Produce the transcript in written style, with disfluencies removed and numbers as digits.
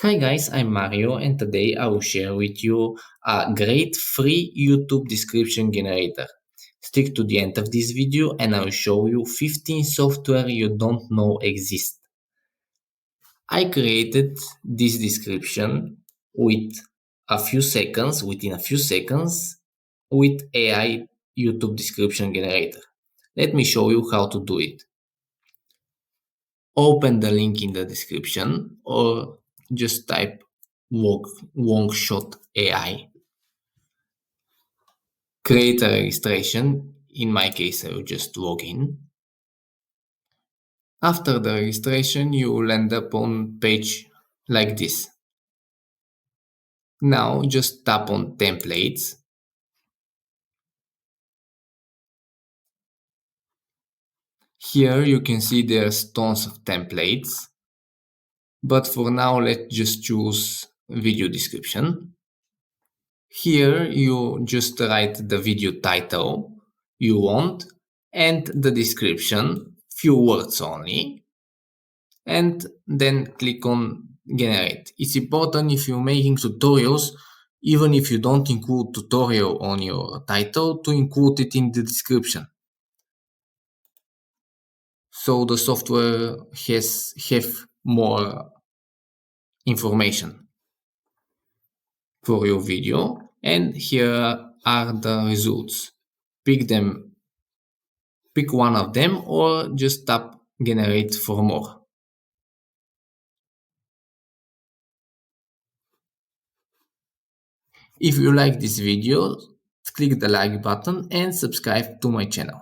Hi guys, I'm Mario and today I will share with you a great free YouTube description generator. Stick to the end of this video and I will show you 15 software you don't know exist. I created this description within a few seconds with AI YouTube description generator. Let me show you how to do it. Open the link in the description or just type Wongshot AI. Create a registration. In my case, I will just log in. After the registration, you will end up on page like this. Now just tap on templates. Here you can see there's tons of templates. But for now, let's just choose video description. Here you just write the video title you want and the description, few words only, and then click on generate. It's important if you're making tutorials, even if you don't include tutorial on your title, to include it in the description. So the software have more information for your video. And here are the results. Pick one of them or just tap generate for more. If you like this video, click the like button and subscribe to my channel.